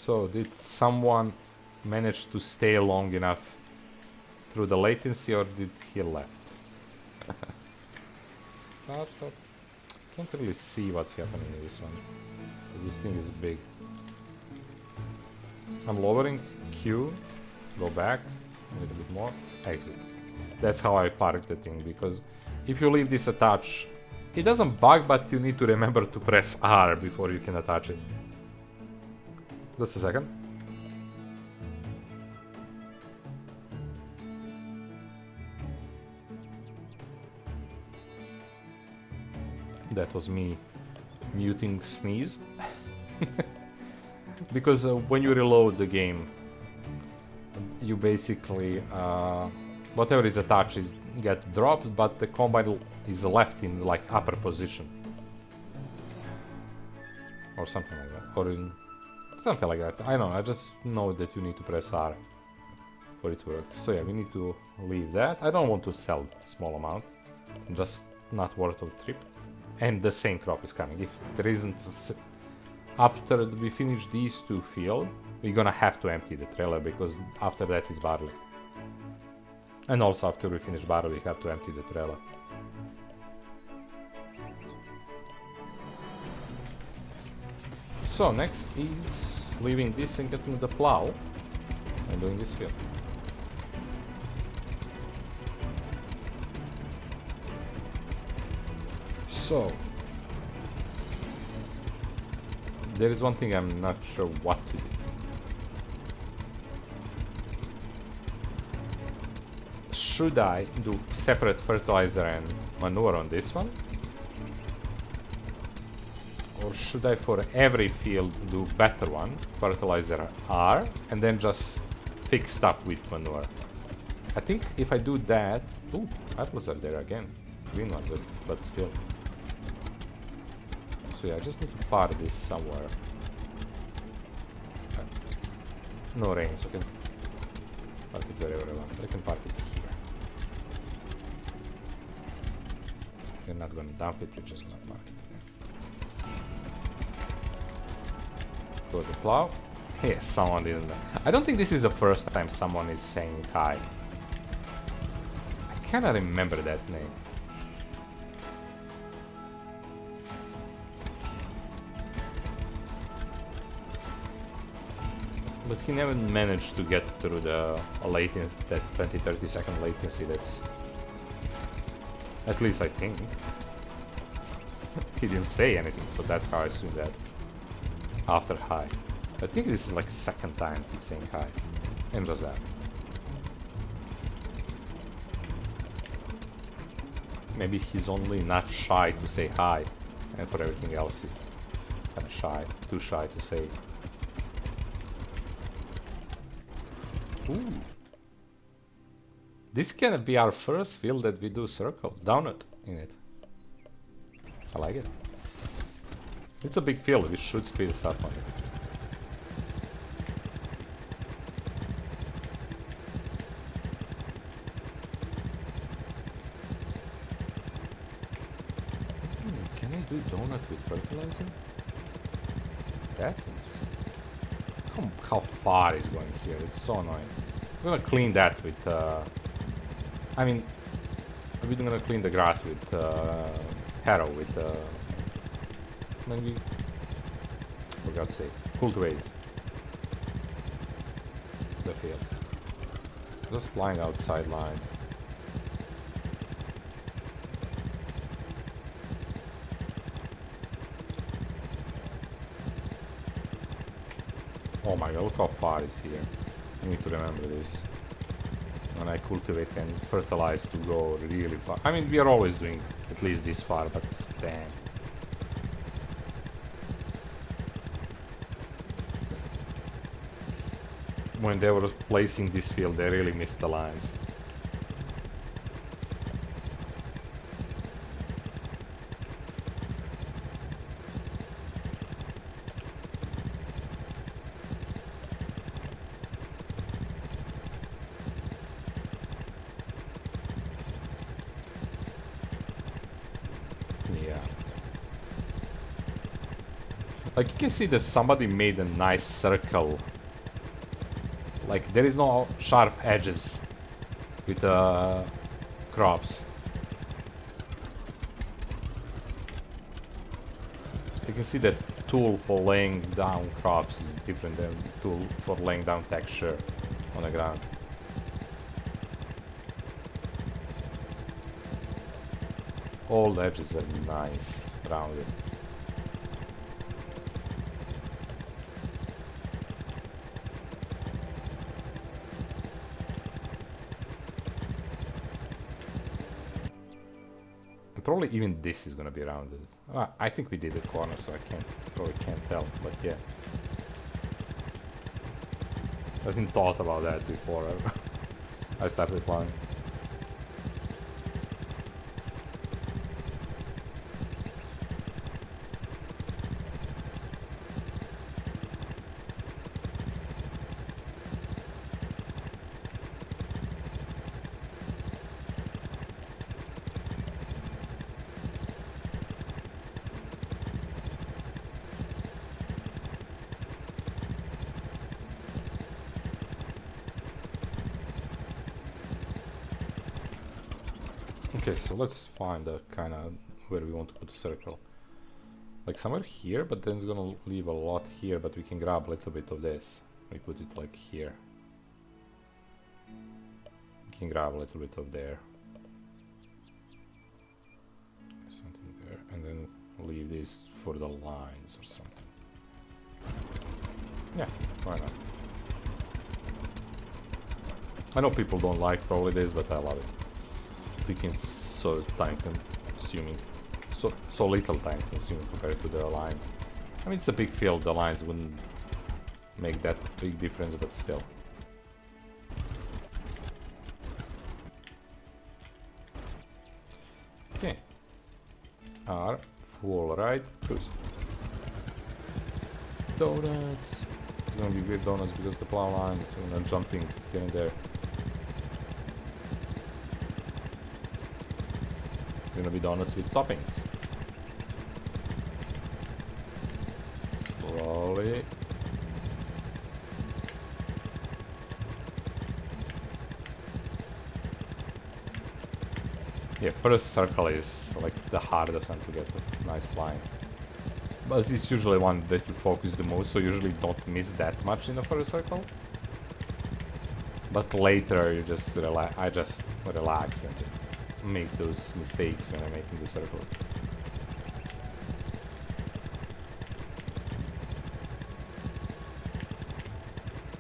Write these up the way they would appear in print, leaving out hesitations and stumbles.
So did someone manage to stay long enough through the latency, or did he left? Stop. Can't really see what's happening in this one. This thing is big. I'm lowering Q, go back a little bit more, exit. That's how I park the thing, because if you leave this attached, it doesn't bug, but you need to remember to press R before you can attach it. Just a second. That was me muting sneeze. Because when you reload the game, you basically whatever is attached is get dropped, but the combine is left in like upper position or something like that, or in something like that. I don't know. I just know that you need to press R for it to work. So yeah, we need to leave that. I don't want to sell small amount, just not worth of trip. And the same crop is coming. If there isn't, after we finish these two fields, we're gonna have to empty the trailer, because after that is barley. And also after we finish barley, we have to empty the trailer. So next is leaving this and getting the plow and doing this field. So there is one thing I'm not sure what to do. Should I do separate fertilizer and manure on this one? Or should I for every field do better one, fertilizer R, and then just fix up with manure? I think if I do that... Ooh, apples are there again. Green ones are, but still. So yeah, I just need to park this somewhere. No rain, so I can park it wherever I want. I can park it here. We're not gonna dump it, we're just gonna park it. Go to plow. Yes, someone didn't. I don't think this is the first time someone is saying hi. I cannot remember that name. But he never managed to get through the latency, that 20-30 second latency. That's, at least I think. He didn't say anything, so that's how I assume that. After hi. I think this is like second time he's saying hi. And just that. Maybe he's only not shy to say hi, and for everything else he's kinda shy, too shy to say. Ooh. This can be our first field that we do circle, donut in it. I like it. It's a big field, we should speed this up on it. Can I do donut with fertilizer? That's interesting. How far is going here? It's so annoying. I'm gonna clean that with I mean, we're gonna clean the grass with harrow, with maybe, for God's sake, cultivates the field. Just flying outside lines. Oh my god, look how far is here. I need to remember this. When I cultivate and fertilize to go really far. I mean, we are always doing at least this far, but damn. When they were placing this field, they really missed the lines. Like you can see that somebody made a nice circle. Like there is no sharp edges with crops. You can see that tool for laying down crops is different than tool for laying down texture on the ground. All the edges are nice, rounded. And probably even this is gonna be rounded. I think we did the corner, so I probably can't tell, but yeah. I didn't thought about that before I started playing. Okay, so let's find the kind of where we want to put the circle. Like somewhere here, but then it's gonna leave a lot here, but we can grab a little bit of this. We put it like here. We can grab a little bit of there. Something there, and then leave this for the lines or something. Yeah, why not? I know people don't like probably this, but I love it. Picking so time consuming, so little time consuming compared to the lines. I mean, it's a big field, the lines wouldn't make that big difference, but still. Okay. R, full right, cruise. Donuts. It's gonna be weird donuts because the plow line is jumping here and there. Gonna be donuts with toppings. Slowly. Yeah, first circle is like the hardest one to get a nice line. But it's usually one that you focus the most, so usually don't miss that much in the first circle. But later you just relax. I just relax and just make those mistakes when I'm making the circles.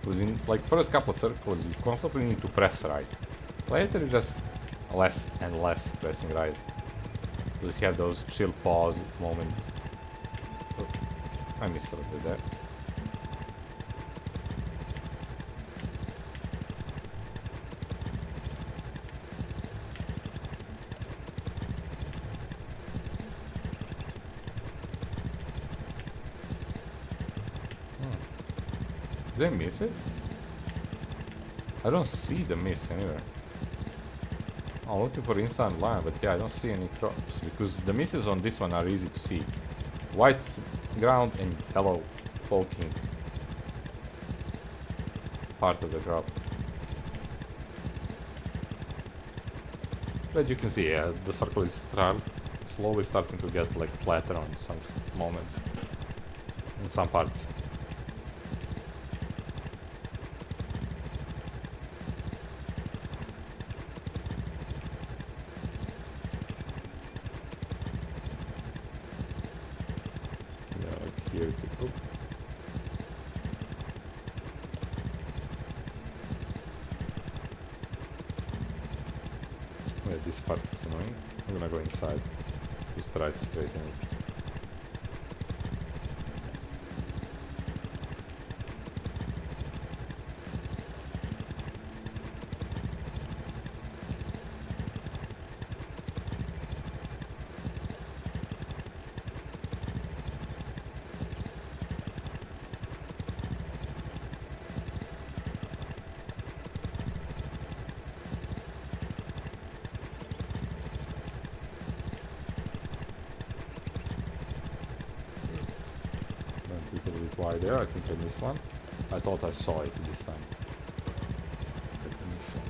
Because in like first couple of circles you constantly need to press right. Later you just less and less pressing right. Because you have those chill pause moments. Oh, I missed a little bit there. Did I miss it? I don't see the miss anywhere. I'm looking for inside line, but yeah, I don't see any crops because the misses on this one are easy to see. White ground and yellow poking part of the crop. But you can see, yeah, the circle is slowly starting to get like flatter on some moments, in some parts. This part is annoying. I'm gonna go inside. Just try to straighten it. little bit wide there. I think I missed one. I thought I saw it this time. But I missed one.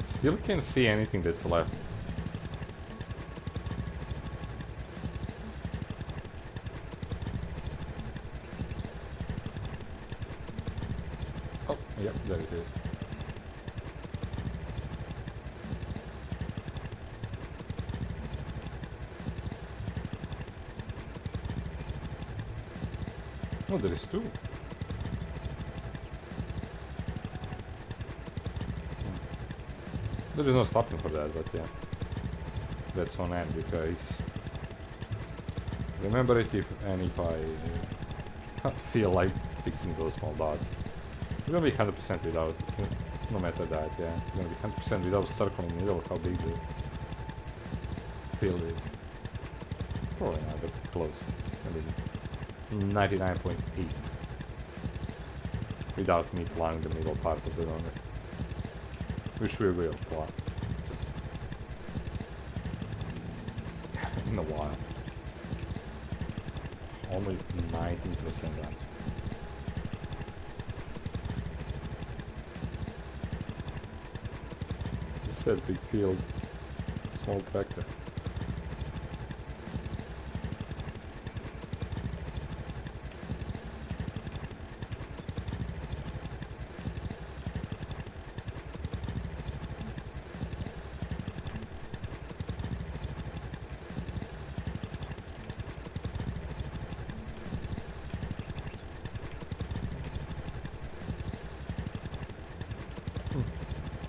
Still can't see anything that's left. Oh, yep, there it is. Oh, there is two. There is no stopping for that, but yeah. That's on end because... Remember it if I feel like fixing those small dots. It's gonna be 100% without, no matter that, yeah. It's gonna be 100% without circling in the middle how big the field is. Probably not, but close. I mean, 99.8. Without me plowing the middle part of the donut. Which we will plow. Just in a while. Only 19% done. This is a big field, small tractor.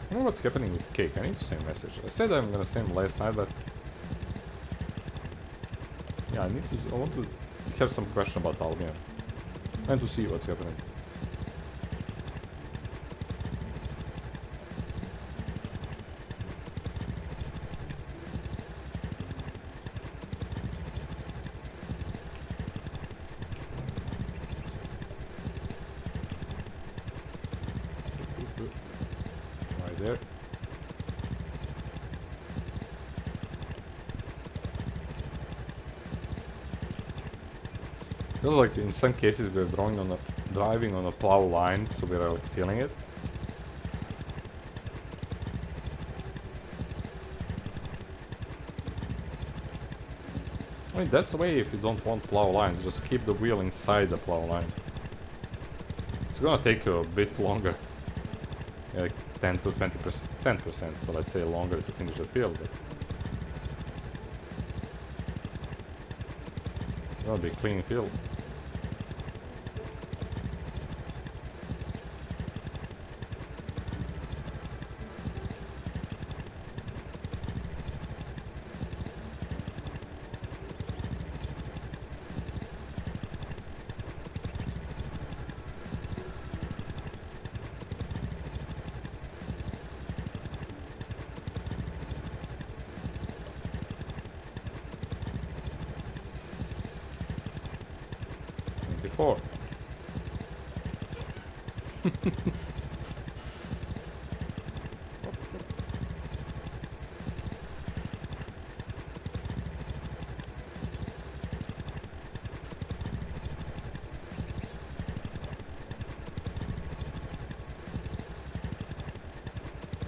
I don't know what's happening with cake. I need to send a message. I said I'm gonna send last night, but yeah, I want to have some question about Albion and to see what's happening. Right there. Feels like in some cases we're driving on a plow line, so we're like feeling it. I mean, that's the way if you don't want plow lines, just keep the wheel inside the plow line. It's gonna take you a bit longer. Yeah, like 10 to 20%, 10%, so let's say longer to finish the field, but it'll be a clean field. Four. I'm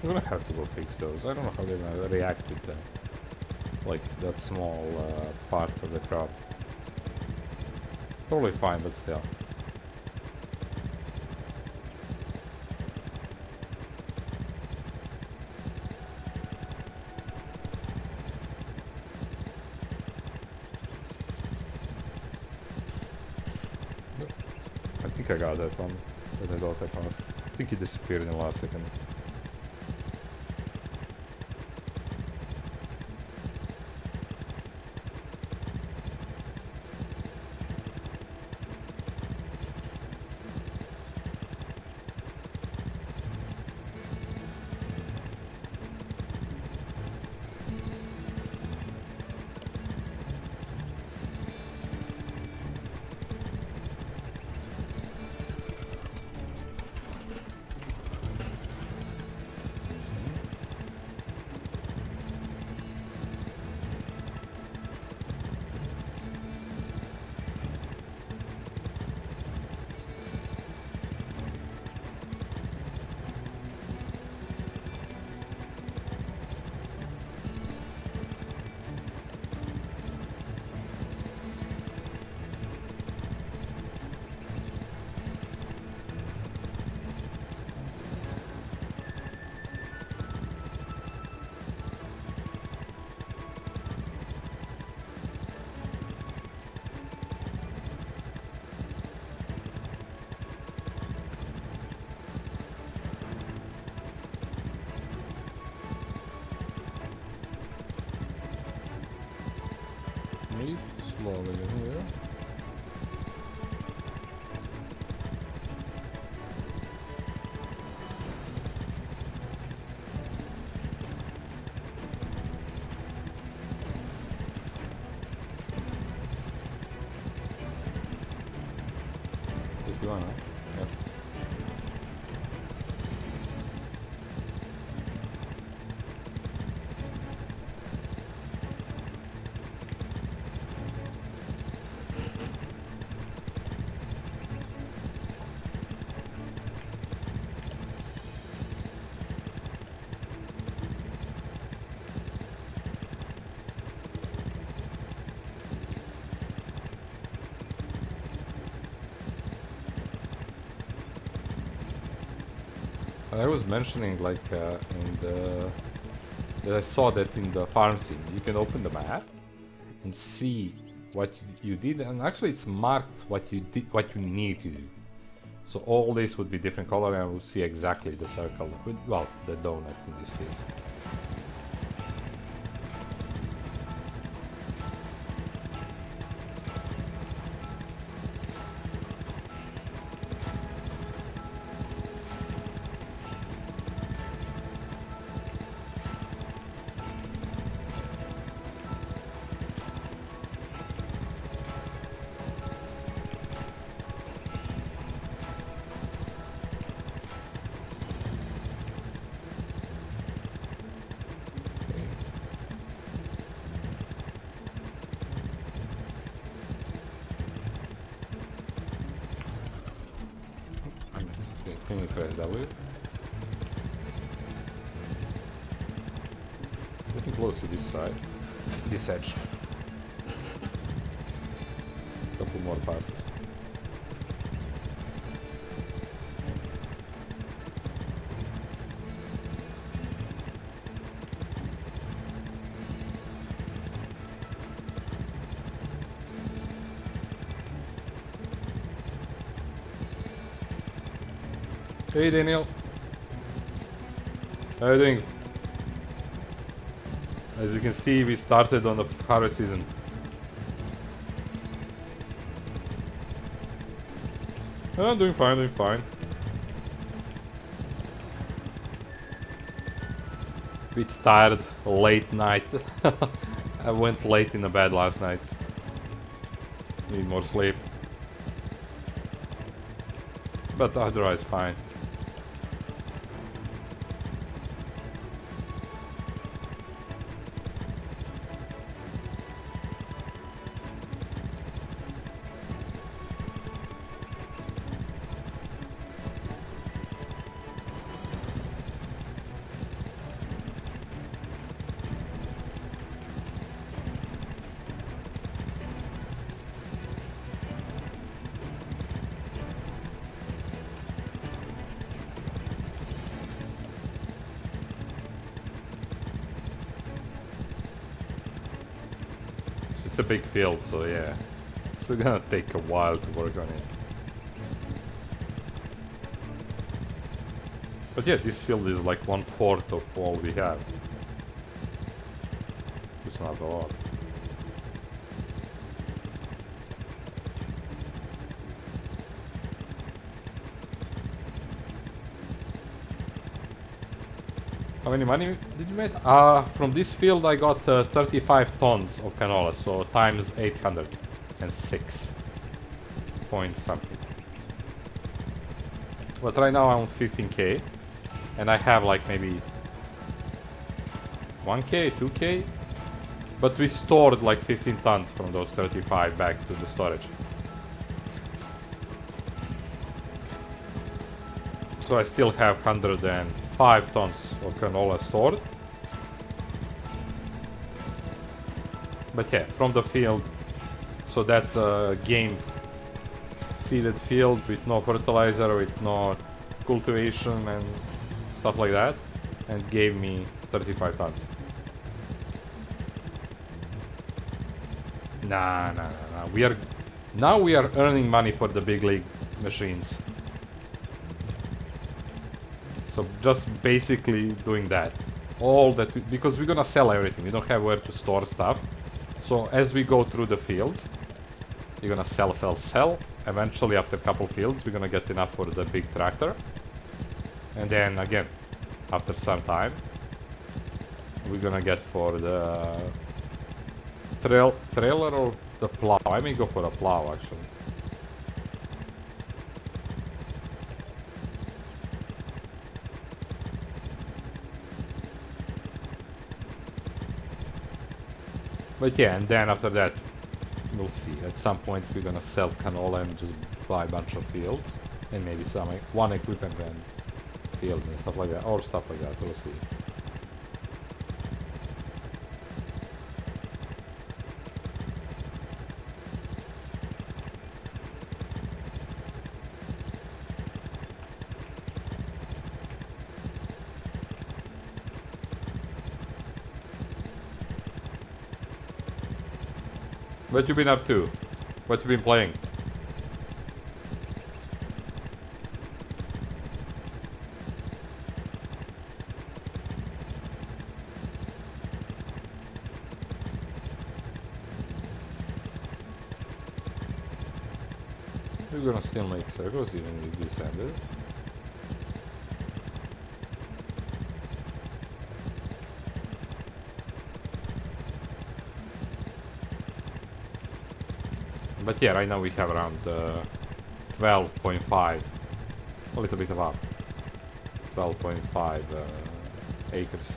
gonna have to go fix those. I don't know how they're gonna react with them. Like that small part of the crop. Totally fine, but still. I think I got that one that I thought I passed. I think he disappeared in the last second. slowly here. If you wanna. Yep. I was mentioning like in the that I saw that in the farm scene you can open the map and see what you did, and actually it's marked what you did, what you need to do. So all this would be different color, and we'll see exactly the circle with, well, the donut in this case. Can you press W? Getting close to this side, this edge. Couple more passes. Hey Daniel, how are you doing? As you can see, we started on the harvest season. I'm doing fine, doing fine. Bit tired, late night. I went late in the bed last night. Need more sleep. But otherwise fine. It's a big field, so yeah. It's gonna take a while to work on it. But yeah, this field is like 1/4 of all we have. It's not a lot. How many money did you make? From this field I got 35 tons of canola, so times 806 point something. But right now I'm on 15k, and I have like maybe 1k, 2k, but we stored like 15 tons from those 35 back to the storage. So I still have 105 tons of canola stored. But yeah, from the field, so that's a game seeded field with no fertilizer, with no cultivation and stuff like that, and gave me 35 tons. Nah. We are earning money for the big league machines. So just basically doing that. All that, because we're gonna sell everything. We don't have where to store stuff. So as we go through the fields, you're gonna sell, sell, sell. Eventually, after a couple fields, we're gonna get enough for the big tractor. And then again, after some time, we're gonna get for the trailer or the plow. I may go for a plow actually. But yeah, and then after that, we'll see. At some point, we're gonna sell canola and just buy a bunch of fields. And maybe some, one equipment and fields and stuff like that. Or stuff like that, we'll see. What you been up to? What you been playing? We're gonna still make circles even if we descended. But yeah, right now we have around 12.5, a little bit above 12.5 acres.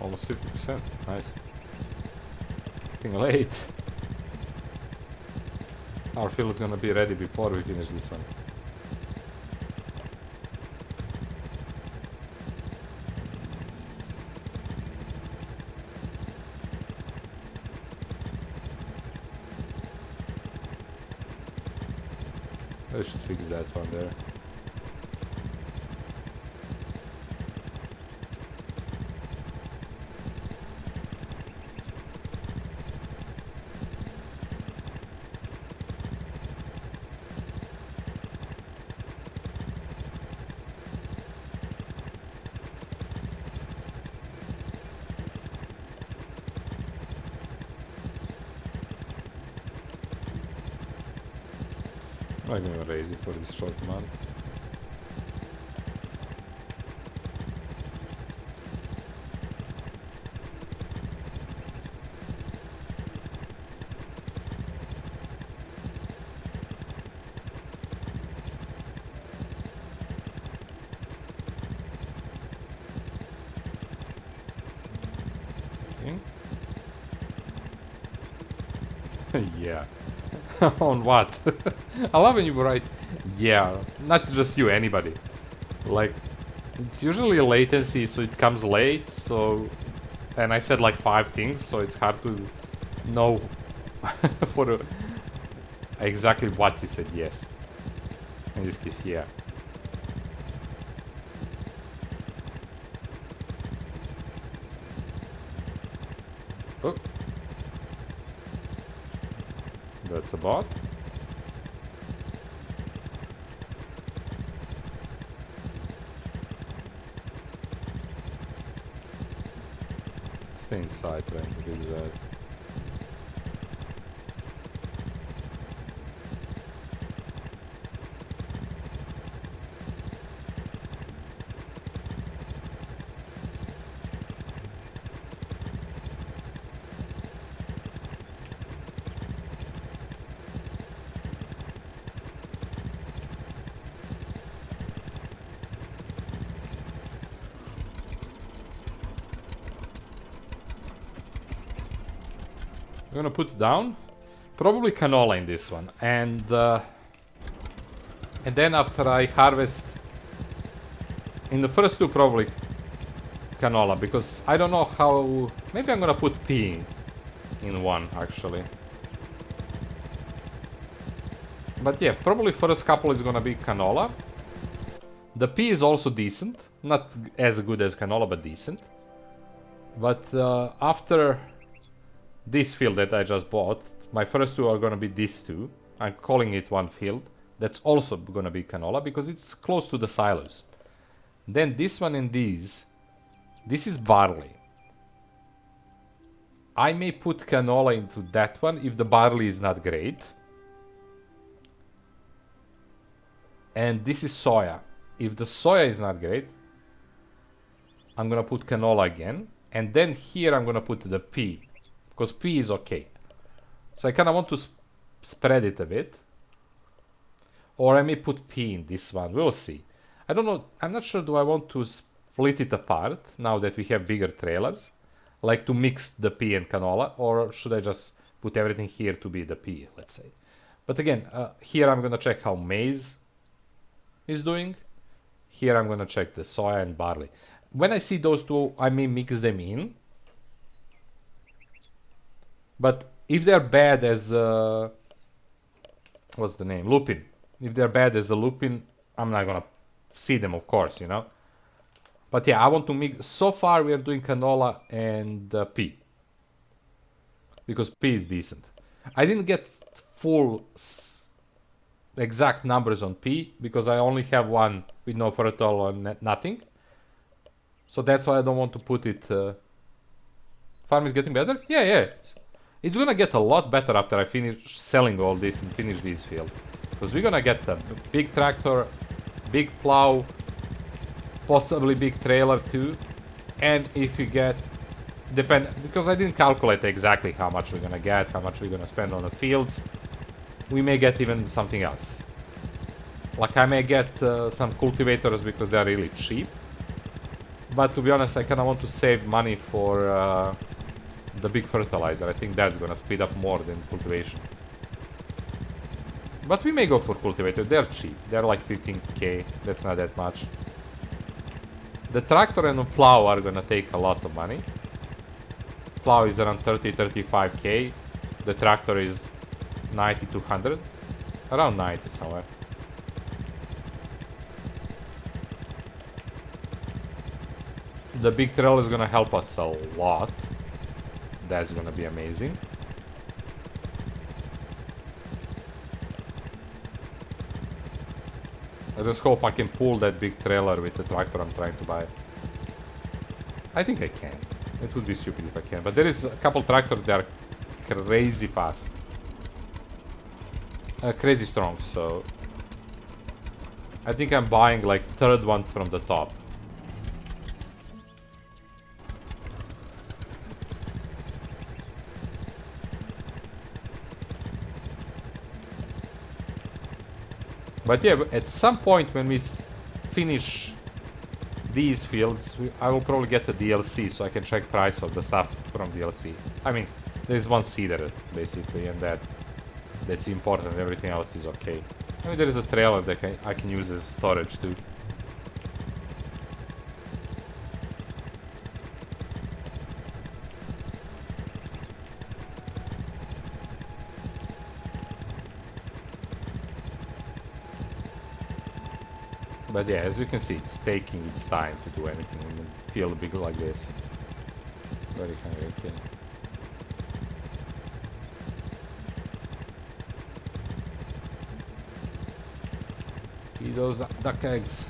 Almost 50%. Nice. Getting late. Our field is gonna be ready before we finish this one. I should fix that one there. I'm gonna raise it for this short amount. Okay. Yeah. On what? I love when you write, yeah, not just you, anybody. Like, it's usually latency, so it comes late, so... And I said like 5 things, so it's hard to know for exactly what you said yes. In this case, yeah. Oh. That's a bot. Stay inside trying to fix that. I'm gonna put down probably canola in this one, and then after I harvest in the first two probably canola, because I don't know how. Maybe I'm gonna put pea in one actually, but yeah, probably first couple is gonna be canola. The pea is also decent. Not as good as canola, but decent. But after this field that I just bought, my first two are gonna be these two. I'm calling it one field. That's also gonna be canola because it's close to the silos. Then this one and these. This is barley. I may put canola into that one if the barley is not great. And this is soya. If the soya is not great, I'm gonna put canola again. And then here I'm gonna put the pea. Because pea is okay. So I kinda want to spread it a bit. Or I may put pea in this one. We'll see. I don't know. I'm not sure do I want to split it apart now that we have bigger trailers. Like to mix the pea and canola. Or should I just put everything here to be the pea, let's say. But again, here I'm gonna check how maize is doing. Here I'm gonna check the soya and barley. When I see those two, I may mix them in. But if they're bad as what's the name? Lupin. If they're bad as a lupin, I'm not gonna see them, of course, you know. But yeah, I want to mix. So far, we are doing canola and pea because pea is decent. I didn't get full exact numbers on pea because I only have one with no fertile or nothing. So that's why I don't want to put it. Farm is getting better? Yeah. It's gonna get a lot better after I finish selling all this and finish this field. Because we're gonna get a big tractor, big plow, possibly big trailer too. And if you get, because I didn't calculate exactly how much we're gonna get, how much we're gonna spend on the fields. We may get even something else. Like I may get some cultivators because they're really cheap. But to be honest, I kinda want to save money for the big fertilizer. I think that's gonna speed up more than cultivation. But we may go for cultivator. They're cheap. They're like 15k. That's not that much. The tractor and the plow are gonna take a lot of money. Plow is around 30-35k. The tractor is 90-100. Around 90 somewhere. The big trailer is gonna help us a lot. That's gonna be amazing. I just hope I can pull that big trailer with the tractor I'm trying to buy. I think I can. It would be stupid if I can. But there is a couple tractors that are crazy fast. Crazy strong, so... I think I'm buying like third one from the top. But yeah, at some point when we finish these fields, I will probably get a DLC so I can check price of the stuff from DLC. I mean, there's one seeder basically, and that's important. Everything else is okay. I mean, there is a trailer that I can use as storage too. But yeah, as you can see, it's taking its time to do anything in a field big like this. Very hungry, okay. Eat those duck eggs.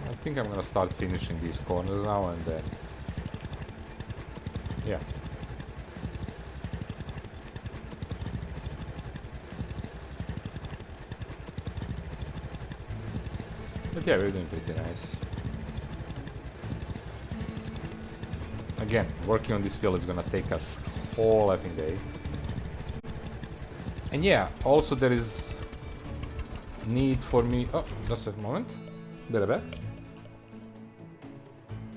I think I'm gonna start finishing these corners now and then. Yeah. But yeah, we're doing pretty nice. Again, working on this field is gonna take us whole effing day. And yeah, also there is need for me... Oh, just a moment. Be right back.